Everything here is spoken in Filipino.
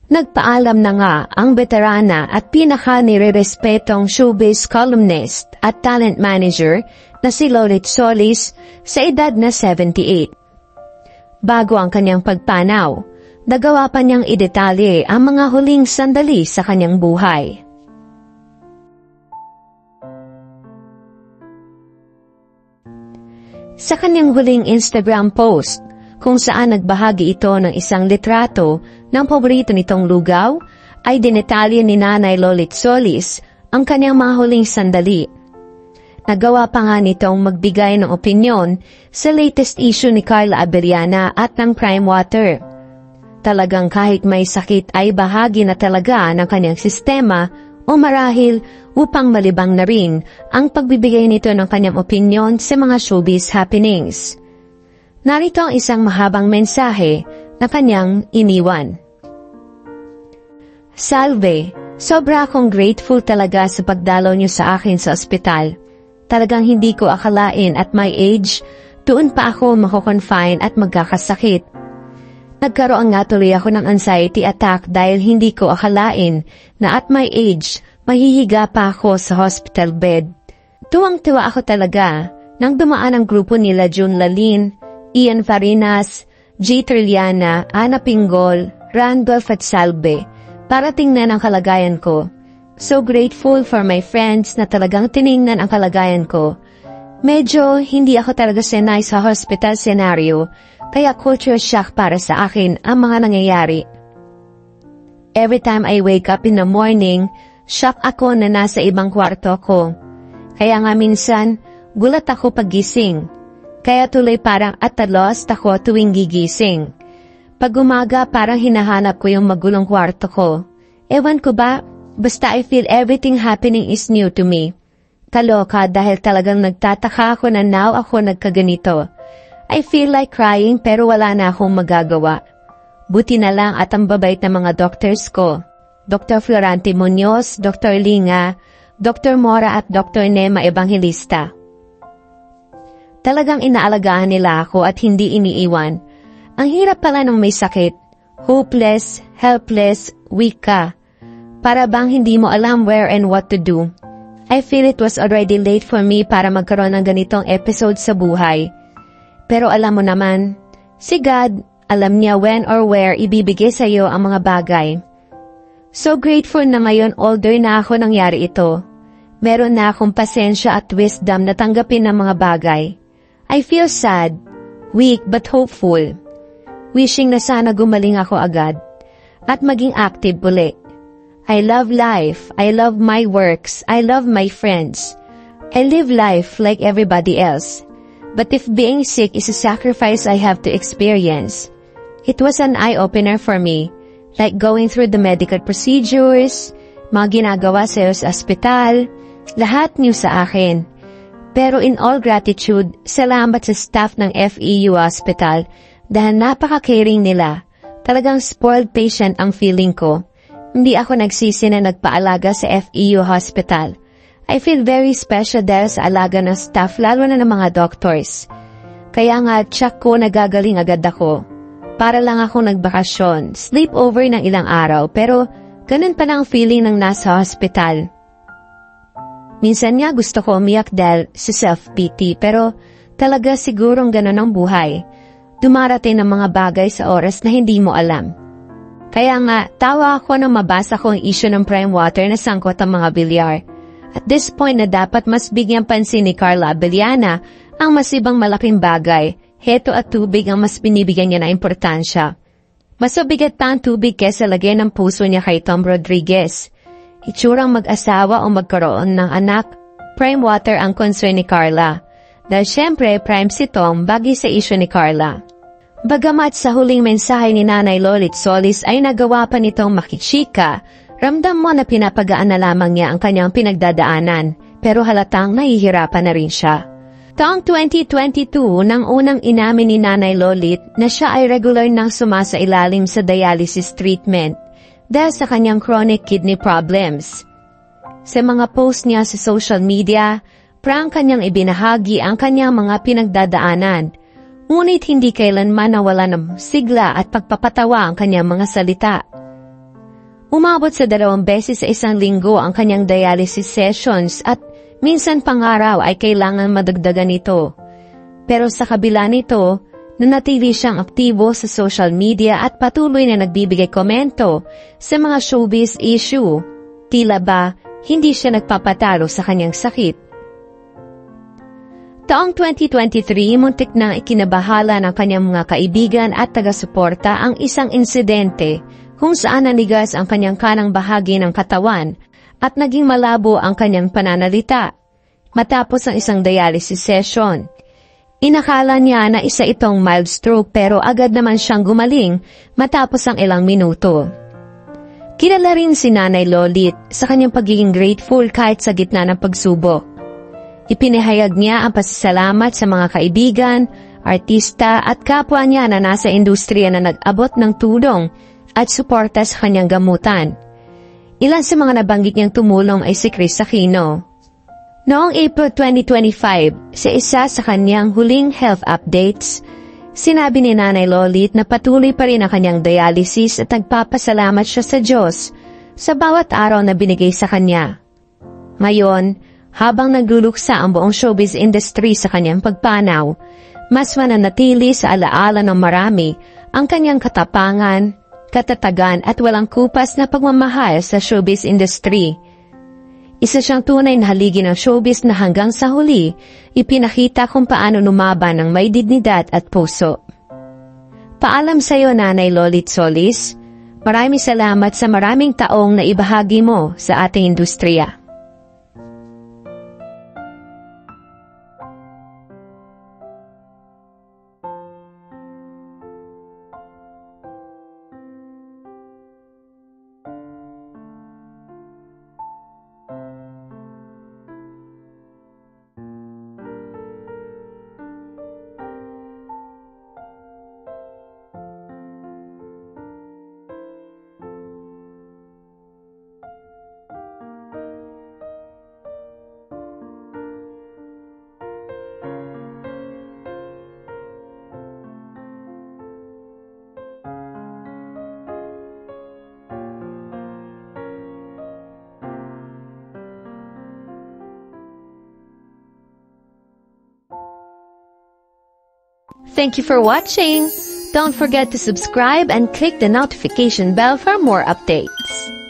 Nagpaalam na nga ang veterana at pinaka-nirerespetong showbiz columnist at talent manager na si Lolit Solis sa edad na 78. Bago ang kanyang pagpanaw, nagawa pa niyang idetalye ang mga huling sandali sa kanyang buhay. Sa kanyang huling Instagram post, kung saan nagbahagi ito ng isang litrato ng paborito nitong lugaw, ay dinetalye ni Nanay Lolit Solis ang kanyang mga huling sandali. Nagawa pa nga nitong magbigay ng opinyon sa latest issue ni Carla Abellana at ng Prime Water. Talagang kahit may sakit ay bahagi na talaga ng kanyang sistema o marahil upang malibang na rin ang pagbibigay nito ng kanyang opinyon sa mga showbiz happenings. Narito ang isang mahabang mensahe na kanyang iniwan. Salve, sobra akong grateful talaga sa pagdalaw niyo sa akin sa ospital. Talagang hindi ko akalain at my age, doon pa ako mako-confine at magkakasakit. Nagkaroon nga tuloy ako ng anxiety attack dahil hindi ko akalain na at my age, mahihiga pa ako sa hospital bed. Tuwang-tuwa ako talaga nang dumaan ang grupo nila June Lalin, Ian Farinas, G. Trilliana, Ana Pingol, Randolph at Salve para tingnan ang kalagayan ko. So grateful for my friends na talagang tiningnan ang kalagayan ko. Medyo hindi ako talaga sanay sa hospital scenario, kaya culture shock para sa akin ang mga nangyayari. Every time I wake up in the morning, shock ako na nasa ibang kwarto ko. Kaya nga minsan, gulat ako paggising. Kaya tuloy parang at a lost ako tuwing gigising. Pag umaga parang hinahanap ko yung magulong kwarto ko. Ewan ko ba, basta I feel everything happening is new to me. Kaloka dahil talagang nagtataka ako na now ako nagkaganito. I feel like crying pero wala na akong magagawa. Buti na lang at ang babait na mga doctors ko. Dr. Florante Munoz, Dr. Linga, Dr. Mora at Dr. Nema Evangelista. Talagang inaalagaan nila ako at hindi iniiwan. Ang hirap pala nung may sakit. Hopeless, helpless, weak ka. Para bang hindi mo alam where and what to do. I feel it was already late for me para magkaroon ng ganitong episode sa buhay. Pero alam mo naman, si God, alam niya when or where ibibigay sa iyo ang mga bagay. So grateful na ngayon older na ako nangyari ito. Meron na akong pasensya at wisdom na tanggapin ang mga bagay. I feel sad, weak but hopeful. Wishing na sana gumaling ako agad at maging active uli. I love life, I love my works, I love my friends. I live life like everybody else. But if being sick is a sacrifice I have to experience, it was an eye-opener for me, like going through the medical procedures, mga ginagawa sa ospital, lahat new sa akin. Pero in all gratitude, salamat sa staff ng FEU Hospital dahil napaka-caring nila. Talagang spoiled patient ang feeling ko. Hindi ako nagsisi na nagpaalaga sa FEU Hospital. I feel very special dahil sa alaga ng staff lalo na ng mga doctors. Kaya nga tsak ko nagagaling agad ako. Para lang ako nagbakasyon, sleepover ng ilang araw pero ganun pa lang ang feeling ng nasa hospital. Minsan nga gusto ko umiyak dahil sa self-pity pero talaga sigurong ganun ang buhay. Dumarating ng mga bagay sa oras na hindi mo alam. Kaya nga, tawa ako nang mabasa ko ang issue ng Prime Water na sangkot ang mga bilyar. At this point na dapat mas bigyan pansin ni Carla Abellana ang mas ibang malaking bagay, heto at tubig ang mas binibigyan niya na importansya. Mas mabigat pa ang tubig kesa lagay ng puso niya kay Tom Rodriguez. Itsurang mag-asawa o magkaroon ng anak, Prime Water ang concern ni Carla. Dahil syempre, Prime si Tom bagay sa issue ni Carla. Bagamat sa huling mensahe ni Nanay Lolit Solis ay nagawa pa nitong makitsika, ramdam mo na pinapagaan na lamang niya ang kanyang pinagdadaanan, pero halatang nahihirapan na rin siya. Taong 2022 nang unang inamin ni Nanay Lolit na siya ay regular nang sumasailalim sa dialysis treatment dahil sa kanyang chronic kidney problems. Sa mga post niya sa social media, prang kanyang ibinahagi ang kanyang mga pinagdadaanan, ngunit hindi kailanman nawala ng sigla at pagpapatawa ang kanyang mga salita. Umabot sa 2 beses sa isang linggo ang kanyang dialysis sessions at minsan pang-araw ay kailangan madagdagan ito. Pero sa kabila nito, nanatili siyang aktibo sa social media at patuloy na nagbibigay komento sa mga showbiz issue. Tila ba, hindi siya nagpapatalo sa kanyang sakit. Taong 2023, muntik nang ikinabahala ng kanyang mga kaibigan at taga-suporta ang isang insidente kung saan nanigas ang kanyang kanang bahagi ng katawan at naging malabo ang kanyang pananalita. Matapos ang isang dialysis session, inakala niya na isa itong mild stroke pero agad naman siyang gumaling matapos ang ilang minuto. Kilala rin si Nanay Lolit sa kanyang pagiging grateful kahit sa gitna ng pagsubok. Ipinahayag niya ang pasasalamat sa mga kaibigan, artista at kapwa niya na nasa industriya na nag-abot ng tulong at suporta sa kanyang gamutan. Ilan sa mga nabanggit niyang tumulong ay si Kris Aquino. Noong April 2025, sa isa sa kanyang huling health updates, sinabi ni Nanay Lolit na patuloy pa rin ang kanyang dialysis at nagpapasalamat siya sa Diyos sa bawat araw na binigay sa kanya. Ngayon, habang nagluluksa ang buong showbiz industry sa kanyang pagpanaw, mas mananatili sa alaala ng marami ang kanyang katapangan, katatagan at walang kupas na pagmamahal sa showbiz industry. Isa siyang tunay na haligi ng showbiz na hanggang sa huli, ipinakita kung paano lumaban ng may dignidad at puso. Paalam sa iyo, Nanay Lolit Solis. Maraming salamat sa maraming taong na ibahagi mo sa ating industriya. Thank you for watching. Don't forget to subscribe and click the notification bell for more updates.